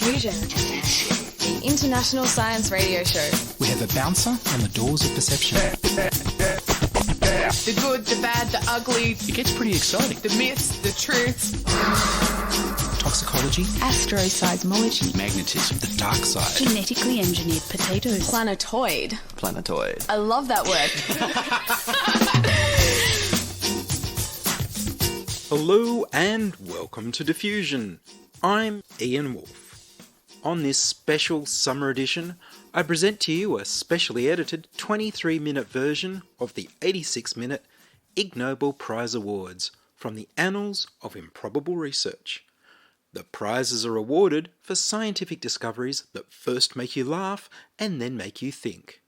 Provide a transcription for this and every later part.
Diffusion, the international science radio show. We have a bouncer on the doors of perception. The good, the bad, the ugly. It gets pretty exciting. The myths, the truths. Toxicology. Astroseismology. Magnetism. The dark side. Genetically engineered potatoes. Planetoid. I love that word. Hello and welcome to Diffusion. I'm Ian Woolf. On this special summer edition, I present to you a specially edited 23-minute version of the 86-minute Ig Nobel Prize Awards from the Annals of Improbable Research. The prizes are awarded for scientific discoveries that first make you laugh and then make you think.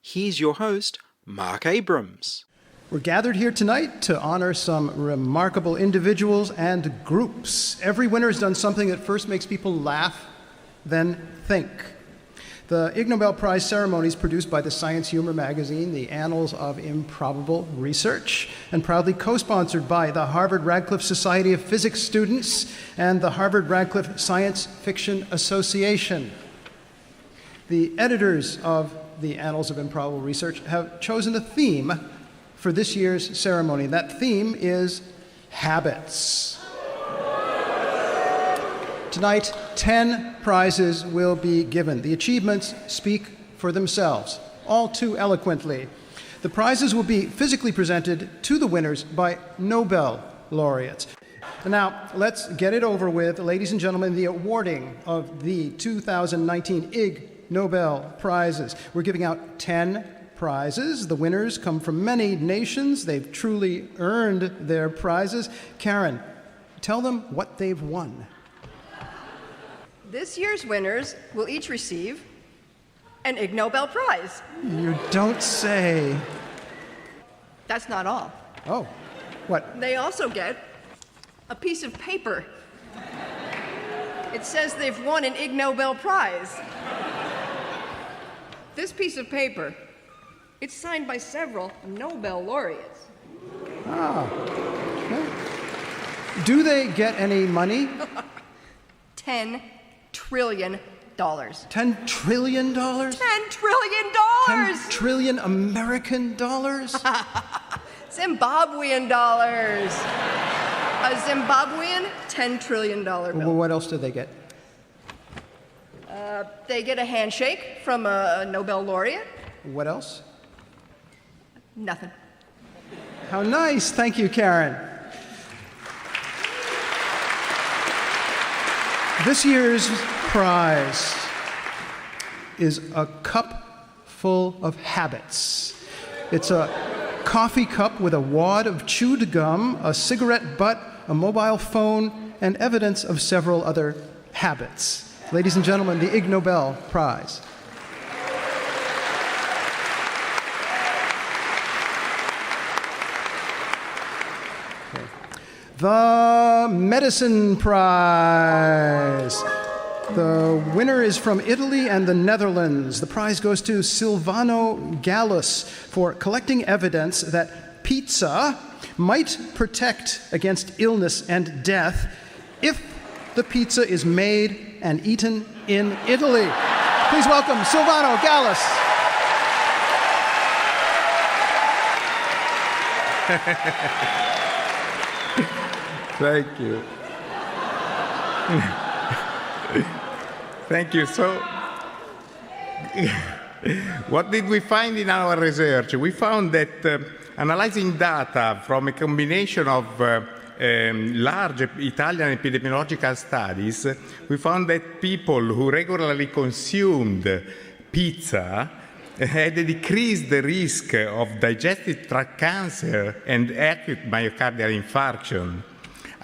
Here's your host, Marc Abrams. We're gathered here tonight to honor some remarkable individuals and groups. Every winner has done something that first makes people laugh, then think. The Ig Nobel Prize ceremonies produced by the science humor magazine, The Annals of Improbable Research, and proudly co-sponsored by the Harvard-Radcliffe Society of Physics Students and the Harvard-Radcliffe Science Fiction Association. The editors of The Annals of Improbable Research have chosen a theme for this year's ceremony. That theme is habits. Tonight, 10 prizes will be given. The achievements speak for themselves, all too eloquently. The prizes will be physically presented to the winners by Nobel laureates. Now, let's get it over with, ladies and gentlemen, the awarding of the 2019 Ig Nobel Prizes. We're giving out 10 prizes. The winners come from many nations. They've truly earned their prizes. Karen, tell them what they've won. This year's winners will each receive an Ig Nobel Prize. You don't say. That's not all. Oh, what? They also get a piece of paper. It says they've won an Ig Nobel Prize. This piece of paper, it's signed by several Nobel laureates. Ah. Okay. Do they get any money? $10 trillion. $10 trillion? $10 trillion! 10 trillion American dollars? Zimbabwean dollars. A Zimbabwean $10 trillion bill. Well, what else do they get? They get a handshake from a Nobel laureate. What else? Nothing. How nice. Thank you, Karen. This year's prize is a cup full of habits. It's a coffee cup with a wad of chewed gum, a cigarette butt, a mobile phone, and evidence of several other habits. Ladies and gentlemen, the Ig Nobel Prize. The Medicine Prize. The winner is from Italy and the Netherlands. The prize goes to Silvano Gallus for collecting evidence that pizza might protect against illness and death if the pizza is made and eaten in Italy. Please welcome Silvano Gallus. Thank you. Thank you. So, what did we find in our research? We found that analyzing data from a combination of large Italian epidemiological studies, we found that people who regularly consumed pizza had a decreased risk of digestive tract cancer and acute myocardial infarction.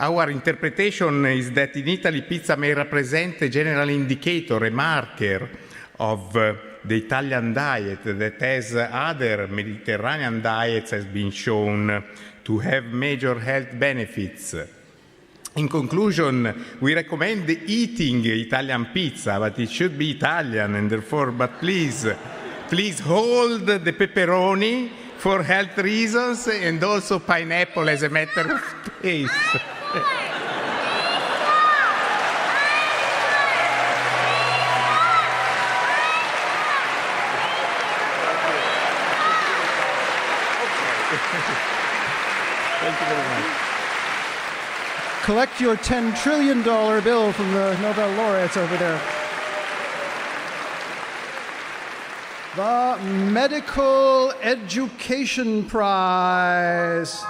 Our interpretation is that in Italy, pizza may represent a general indicator, a marker of the Italian diet that, as other Mediterranean diets, has been shown to have major health benefits. In conclusion, we recommend eating Italian pizza, but it should be Italian, and therefore, but please hold the pepperoni for health reasons, and also pineapple as a matter of taste. Thank you very much. Collect your $10 trillion bill from the Nobel laureates over there. The Medical Education Prize.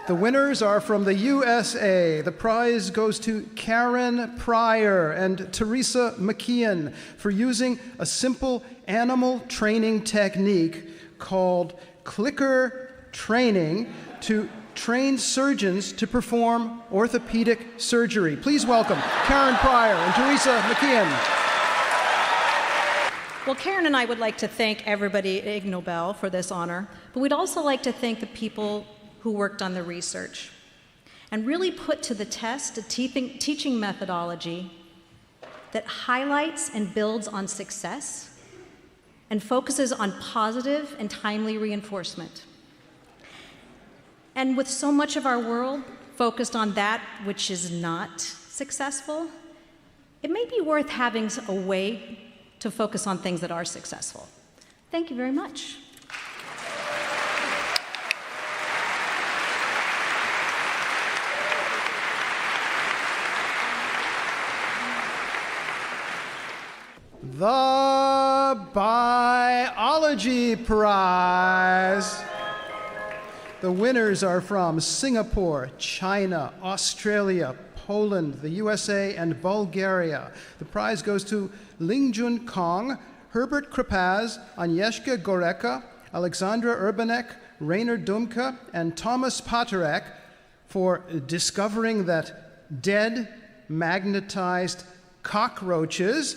The winners are from the USA. The prize goes to Karen Pryor and Teresa McKeon for using a simple animal training technique called clicker training to train surgeons to perform orthopedic surgery. Please welcome Karen Pryor and Teresa McKeon. Well, Karen and I would like to thank everybody at Ig Nobel for this honor, but we'd also like to thank the people who worked on the research and really put to the test a teaching methodology that highlights and builds on success and focuses on positive and timely reinforcement. And with so much of our world focused on that which is not successful, it may be worth having a way to focus on things that are successful. Thank you very much. The Biology Prize. The winners are from Singapore, China, Australia, Poland, the USA, and Bulgaria. The prize goes to Lingjun Kong, Herbert Kripaz, Agnieszka Goreka, Alexandra Urbanek, Rainer Dumke, and Thomas Paterek for discovering that dead, magnetized cockroaches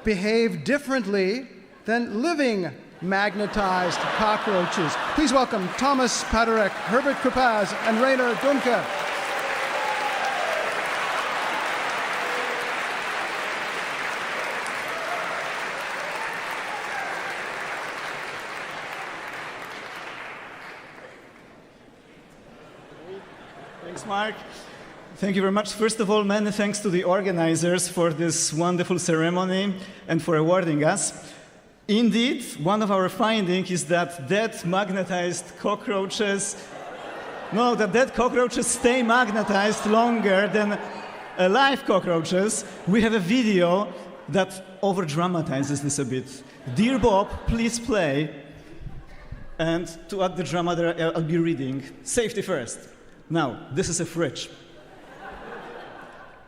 behave differently than living magnetized cockroaches. Please welcome Thomas Paterek, Herbert Kripaz, and Rainer Dumke. Thanks, Mark. Thank you very much. First of all, many thanks to the organizers for this wonderful ceremony and for awarding us. Indeed, one of our findings is that dead magnetized cockroaches, stay magnetized longer than alive cockroaches. We have a video that over-dramatizes this a bit. Dear Bob, please play. And to add the drama there, I'll be reading. Safety first. Now, this is a fridge.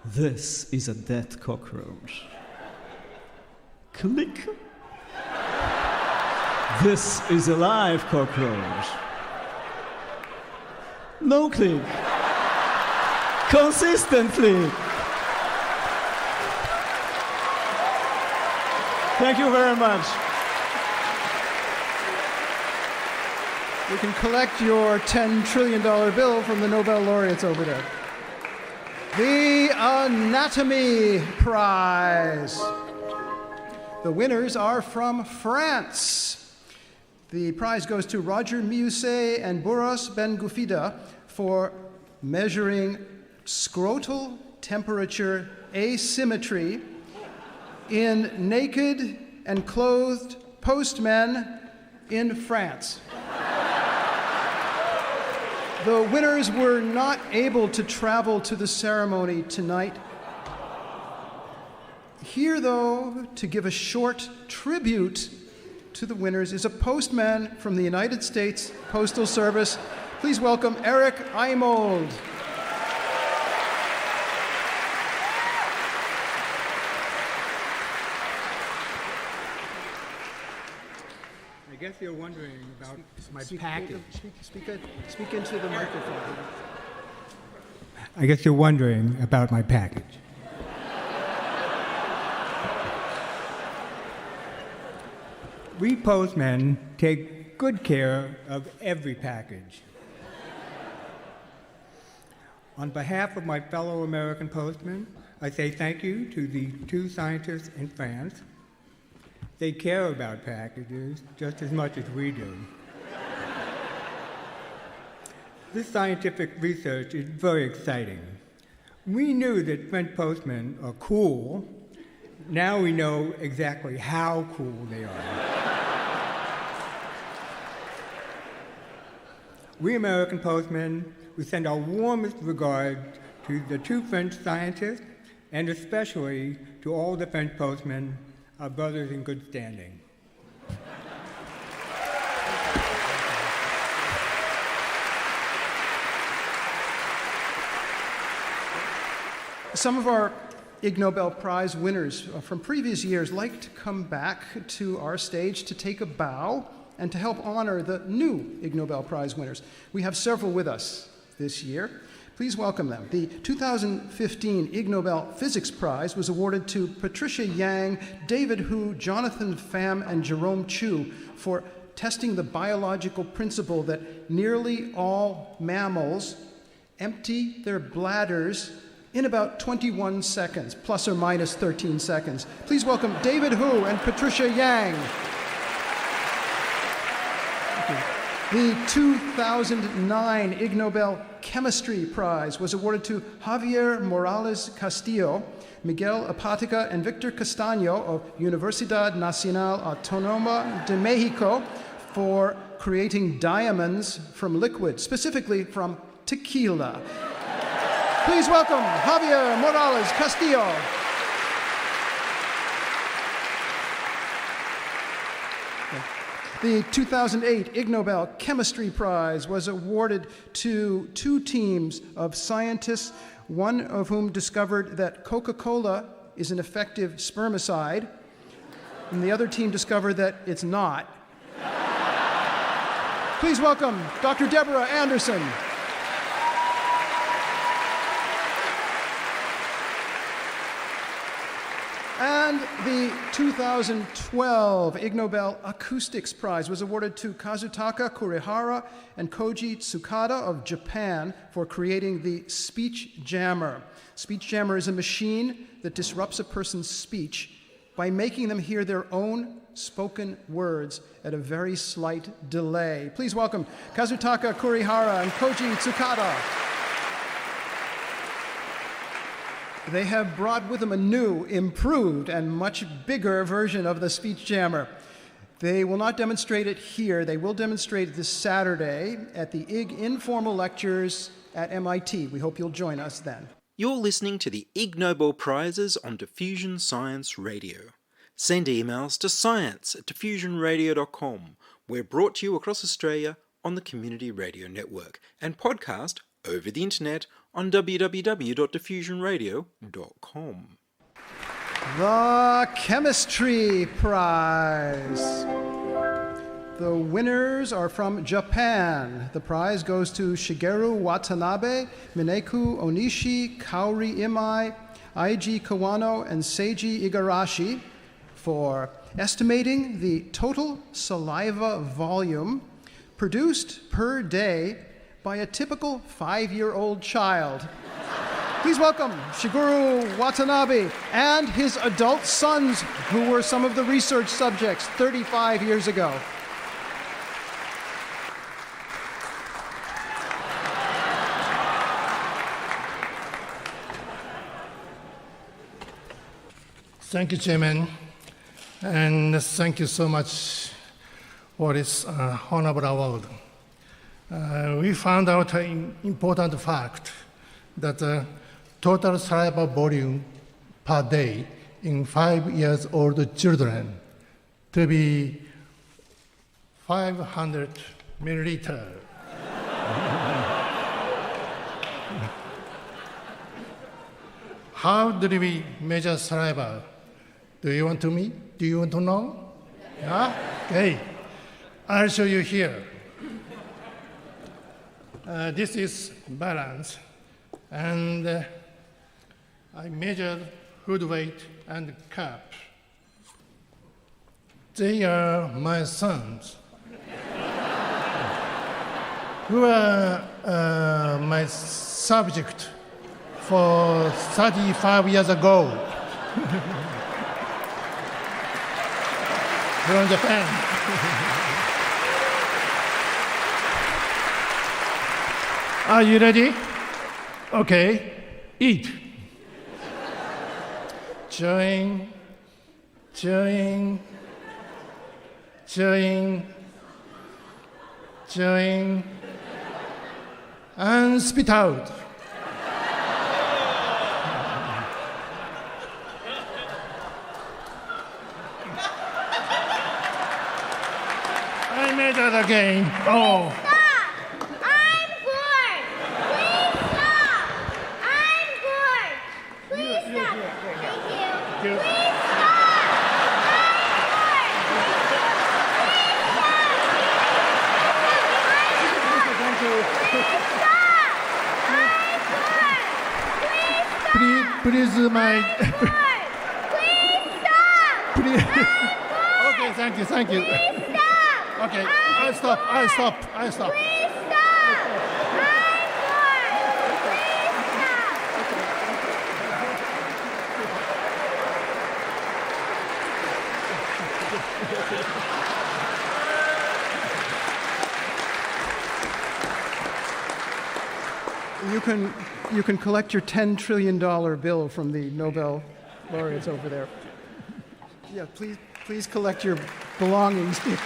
This is a dead cockroach. Click. This is a live cockroach. No click. Consistently. Thank you very much. You can collect your $10 trillion bill from the Nobel laureates over there. The Anatomy Prize. The winners are from France. The prize goes to Roger Miusset and Boros Ben-Gufida for measuring scrotal temperature asymmetry in naked and clothed postmen in France. The winners were not able to travel to the ceremony tonight. Here, though, to give a short tribute to the winners is a postman from the United States Postal Service. Please welcome Eric Eimold. I guess you're wondering about my package. Speak into the microphone. I guess you're wondering about my package. We postmen take good care of every package. On behalf of my fellow American postmen, I say thank you to the two scientists in France. They care about packages just as much as we do. This scientific research is very exciting. We knew that French postmen are cool. Now we know exactly how cool they are. we American postmen, we send our warmest regards to the two French scientists, and especially to all the French postmen, our brothers in good standing. Some of our Ig Nobel Prize winners from previous years like to come back to our stage to take a bow and to help honor the new Ig Nobel Prize winners. We have several with us this year. Please welcome them. The 2015 Ig Nobel Physics Prize was awarded to Patricia Yang, David Hu, Jonathan Pham, and Jerome Chu for testing the biological principle that nearly all mammals empty their bladders in about 21 seconds, plus or minus 13 seconds. Please welcome David Hu and Patricia Yang. The 2009 Ig Nobel Chemistry Prize was awarded to Javier Morales Castillo, Miguel Apatica, and Victor Castaño of Universidad Nacional Autónoma de Mexico for creating diamonds from liquid, specifically from tequila. Please welcome Javier Morales Castillo. The 2008 Ig Nobel Chemistry Prize was awarded to two teams of scientists, one of whom discovered that Coca-Cola is an effective spermicide, and the other team discovered that it's not. Please welcome Dr. Deborah Anderson. And the 2012 Ig Nobel Acoustics Prize was awarded to Kazutaka Kurihara and Koji Tsukada of Japan for creating the speech jammer. Speech jammer is a machine that disrupts a person's speech by making them hear their own spoken words at a very slight delay. Please welcome Kazutaka Kurihara and Koji Tsukada. They have brought with them a new, improved, and much bigger version of the speech jammer. They will not demonstrate it here. They will demonstrate it this Saturday at the Ig Informal Lectures at MIT. We hope you'll join us then. You're listening to the Ig Nobel Prizes on Diffusion Science Radio. Send emails to science@diffusionradio.com. We're brought to you across Australia on the Community Radio Network and podcast over the internet on www.diffusionradio.com. The Chemistry Prize. The winners are from Japan. The prize goes to Shigeru Watanabe, Mineku Onishi, Kaori Imai, Eiji Kawano, and Seiji Igarashi for estimating the total saliva volume produced per day by a typical 5-year-old child. Please welcome Shigeru Watanabe and his adult sons, who were some of the research subjects 35 years ago. Thank you, Chairman, and thank you so much for this honorable award. We found out an important fact that the total saliva volume per day in 5-year-old children to be 500 milliliter. How do we measure saliva? Do you want to know? Yeah? Okay. I'll show you here. This is balance, and I measured food weight and cup. They are my sons, who are my subject for 35 years ago from Japan. Are you ready? Okay, eat. Chewing, chewing, chewing, chewing, and spit out. I made that again. Oh. Please, my. Please stop! Please. Okay, thank you. Please stop! Okay, I'll stop. Please stop! I'm bored! Please stop! You can collect your $10 trillion bill from the Nobel laureates over there. Yeah, please collect your belongings here.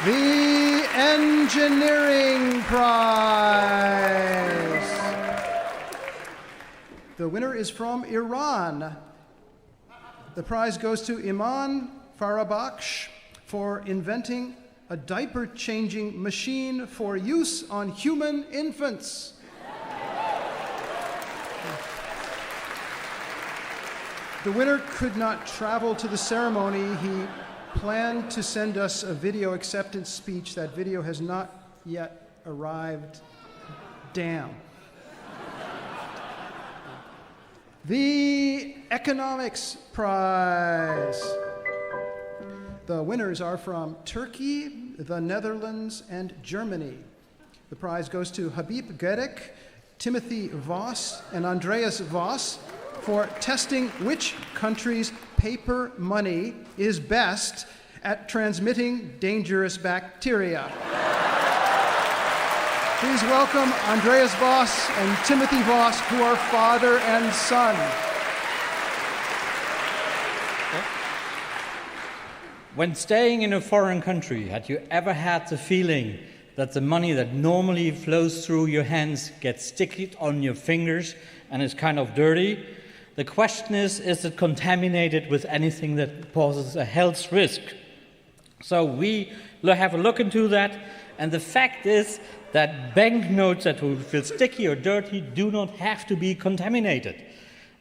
The Engineering Prize. The winner is from Iran. The prize goes to Iman Farabakhsh for inventing a diaper-changing machine for use on human infants. The winner could not travel to the ceremony. He planned to send us a video acceptance speech. That video has not yet arrived. Damn. The Economics Prize. The winners are from Turkey, the Netherlands, and Germany. The prize goes to Habib Gerek, Timothy Voss, and Andreas Voss for testing which country's paper money is best at transmitting dangerous bacteria. Please welcome Andreas Voss and Timothy Voss, who are father and son. When staying in a foreign country, had you ever had the feeling that the money that normally flows through your hands gets sticky on your fingers and is kind of dirty? The question is it contaminated with anything that poses a health risk? So we have a look into that, and the fact is that banknotes that will feel sticky or dirty do not have to be contaminated.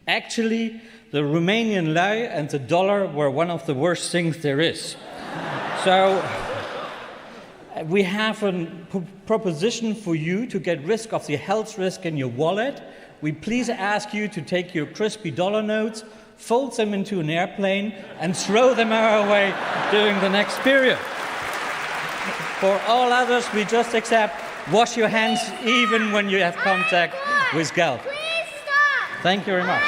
Actually, the Romanian lei and the dollar were one of the worst things there is. So we have a proposition for you to get rid of the health risk in your wallet. We please ask you to take your crispy dollar notes, fold them into an airplane, and throw them our way during the next period. For all others, we just accept wash your hands even when you have contact with gel. Please stop! Thank you very much.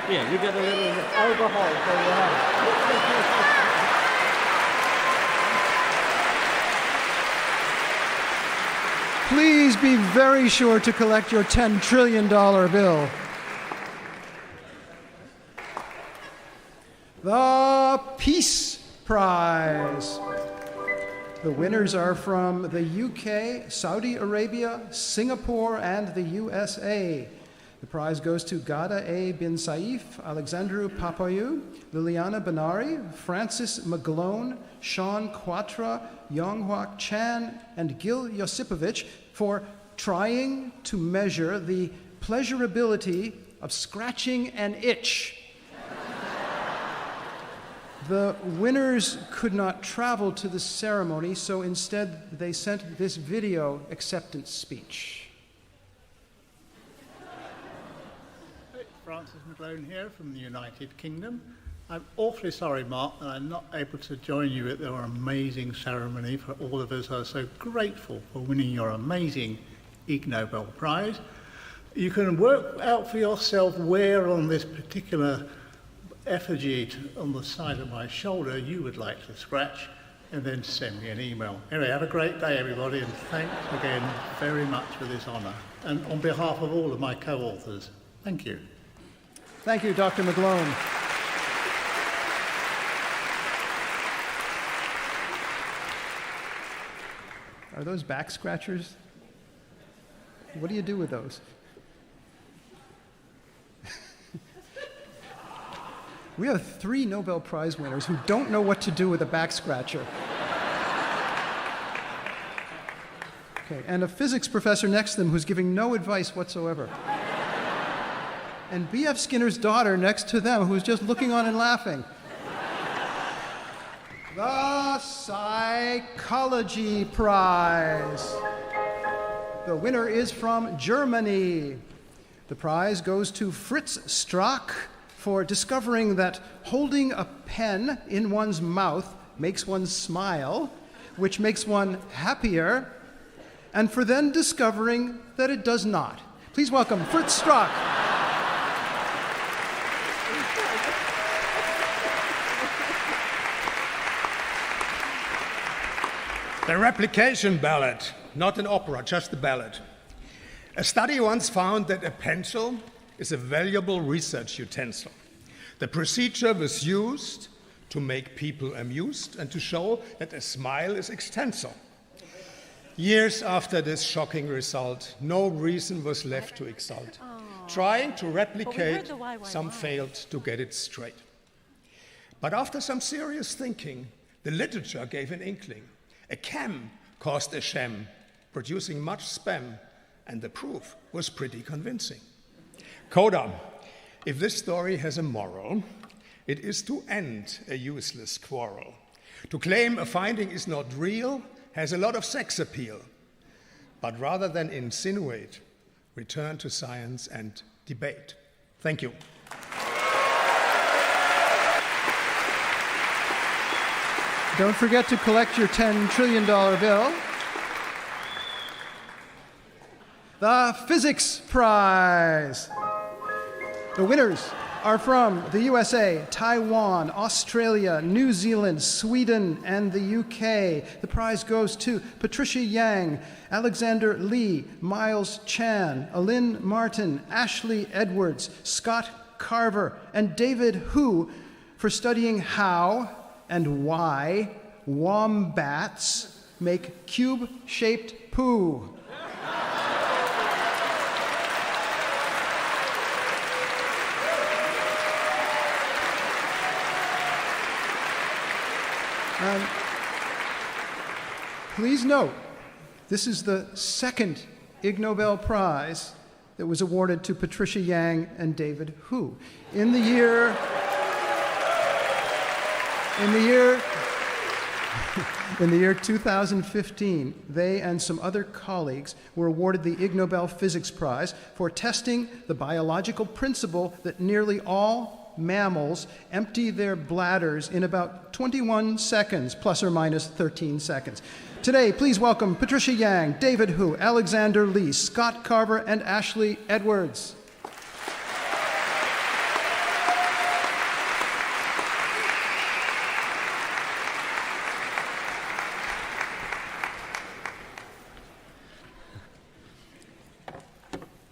Here, you get a little alcohol for your hands. Please be very sure to collect your $10 trillion bill. The Peace Prize. The winners are from the UK, Saudi Arabia, Singapore, and the USA. The prize goes to Gada A. bin Saif, Alexandru Papayu, Liliana Benari, Francis McGlone, Sean Quatra, Yonghua Chan, and Gil Josipovich for trying to measure the pleasurability of scratching an itch. The winners could not travel to the ceremony, so instead they sent this video acceptance speech. Francis McGlone here from the United Kingdom. I'm awfully sorry, Mark, that I'm not able to join you at your amazing ceremony. For all of us are so grateful for winning your amazing Ig Nobel Prize. You can work out for yourself where on this particular effigy on the side of my shoulder you would like to scratch, and then send me an email. Anyway, have a great day, everybody, and thanks again very much for this honour. And on behalf of all of my co-authors, thank you. Thank you, Dr. McGlone. Are those back scratchers? What do you do with those? We have 3 Nobel Prize winners who don't know what to do with a back scratcher. Okay, and a physics professor next to them who's giving no advice whatsoever. And B.F. Skinner's daughter next to them who's just looking on and laughing. The Psychology Prize. The winner is from Germany. The prize goes to Fritz Strack for discovering that holding a pen in one's mouth makes one smile, which makes one happier, and for then discovering that it does not. Please welcome Fritz Strack. The replication ballot, not an opera, just a ballot. A study once found that a pencil is a valuable research utensil. The procedure was used to make people amused and to show that a smile is extensile. Years after this shocking result, no reason was left to exult. Trying to replicate, some failed to get it straight. But after some serious thinking, the literature gave an inkling. A cam caused a sham, producing much spam, and the proof was pretty convincing. Coda, if this story has a moral, it is to end a useless quarrel. To claim a finding is not real has a lot of sex appeal. But rather than insinuate, return to science and debate. Thank you. Don't forget to collect your $10 trillion bill. The Physics Prize. The winners are from the USA, Taiwan, Australia, New Zealand, Sweden, and the UK. The prize goes to Patricia Yang, Alexander Lee, Miles Chan, Alin Martin, Ashley Edwards, Scott Carver, and David Hu for studying how and why wombats make cube-shaped poo. Please note, this is the second Ig Nobel Prize that was awarded to Patricia Yang and David Hu. In the year 2015, they and some other colleagues were awarded the Ig Nobel Physics Prize for testing the biological principle that nearly all mammals empty their bladders in about 21 seconds, plus or minus 13 seconds. Today, please welcome Patricia Yang, David Hu, Alexander Lee, Scott Carver, and Ashley Edwards.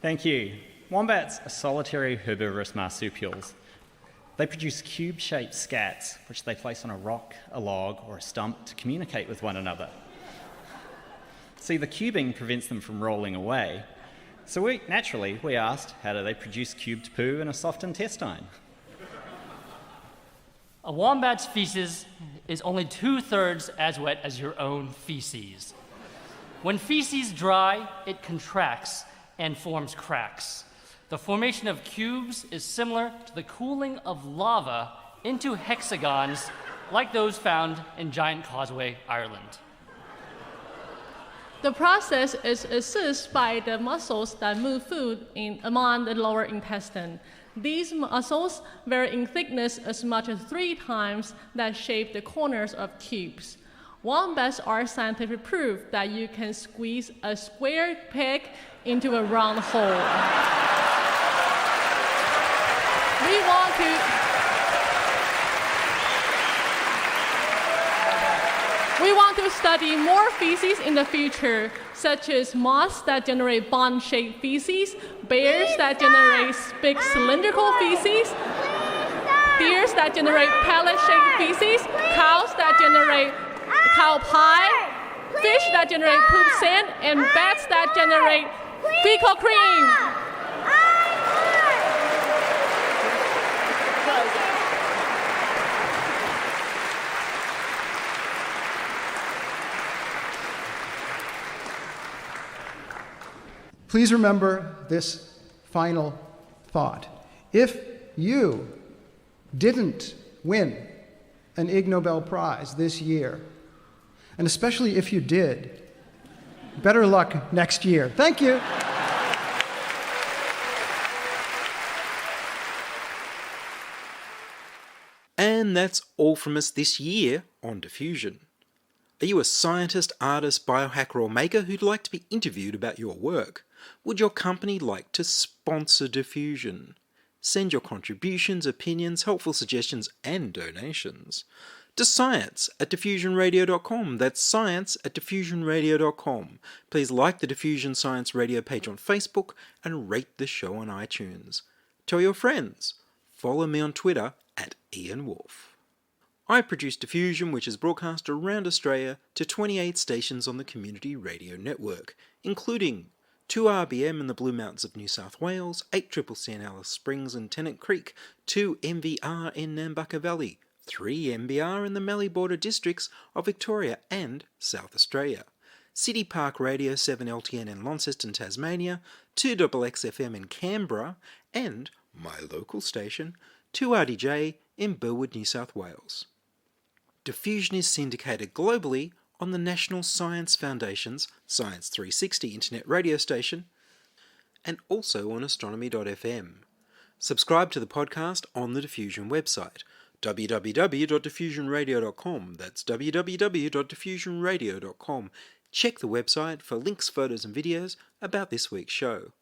Thank you. Wombats are solitary herbivorous marsupials. They produce cube-shaped scats, which they place on a rock, a log, or a stump to communicate with one another. See, the cubing prevents them from rolling away. So we asked, how do they produce cubed poo in a soft intestine? A wombat's feces is only 2/3 as wet as your own feces. When feces dry, it contracts and forms cracks. The formation of cubes is similar to the cooling of lava into hexagons like those found in Giant Causeway, Ireland. The process is assisted by the muscles that move food among the lower intestine. These muscles vary in thickness as much as 3 times that shape the corners of cubes. Wombats are scientific proof that you can squeeze a square peg into a round hole. We want to study more feces in the future, such as moths that generate bun-shaped feces, bears that generate big cylindrical feces, deers that generate pellet-shaped feces, cows that generate cow pie, fish that generate poop sand, and bats that generate fecal cream. Please remember this final thought. If you didn't win an Ig Nobel Prize this year, and especially if you did, better luck next year. Thank you. And that's all from us this year on Diffusion. Are you a scientist, artist, biohacker or maker who'd like to be interviewed about your work? Would your company like to sponsor Diffusion? Send your contributions, opinions, helpful suggestions and donations to science@diffusionradio.com. That's science@diffusionradio.com. Please like the Diffusion Science Radio page on Facebook and rate the show on iTunes. Tell your friends. Follow me on Twitter @Ian Woolf. I produce Diffusion, which is broadcast around Australia to 28 stations on the Community Radio Network, including 2RBM in the Blue Mountains of New South Wales, 8CCC in Alice Springs and Tennant Creek, 2MVR in Nambucca Valley, 3MBR in the Mallee Border districts of Victoria and South Australia, City Park Radio 7LTN in Launceston, Tasmania, 2XXFM in Canberra, and my local station, 2RDJ in Burwood, New South Wales. Diffusion is syndicated globally on the National Science Foundation's Science 360 internet radio station and also on astronomy.fm. Subscribe to the podcast on the Diffusion website, www.diffusionradio.com. That's www.diffusionradio.com. Check the website for links, photos and videos about this week's show.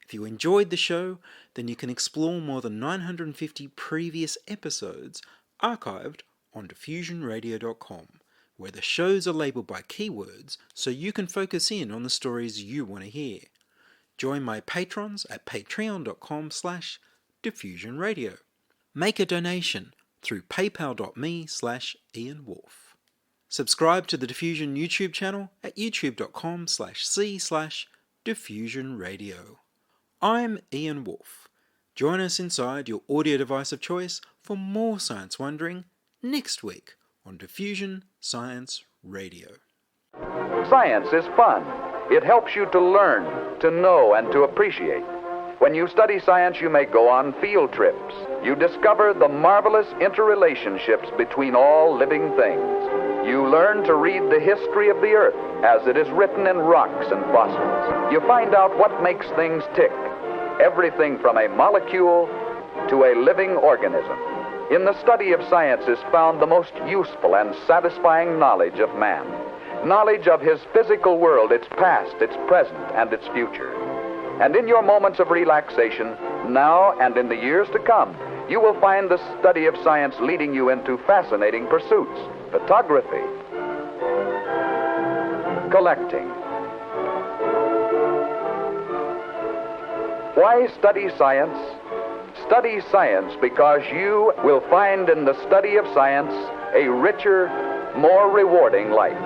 If you enjoyed the show, then you can explore more than 950 previous episodes archived on diffusionradio.com, where the shows are labelled by keywords so you can focus in on the stories you want to hear. Join my patrons at patreon.com/diffusionradio. Make a donation through paypal.me/Ian Woolf. Subscribe to the Diffusion YouTube channel at youtube.com/c/diffusionradio. I'm Ian Woolf. Join us inside your audio device of choice for more science wondering next week on Diffusion Science Radio. Science is fun. It helps you to learn, to know, and to appreciate. When you study science, you may go on field trips. You discover the marvelous interrelationships between all living things. You learn to read the history of the Earth as it is written in rocks and fossils. You find out what makes things tick, everything from a molecule to a living organism. In the study of science is found the most useful and satisfying knowledge of man. Knowledge of his physical world, its past, its present, and its future. And in your moments of relaxation, now and in the years to come, you will find the study of science leading you into fascinating pursuits. Photography, collecting. Why study science? Study science because you will find in the study of science a richer, more rewarding life.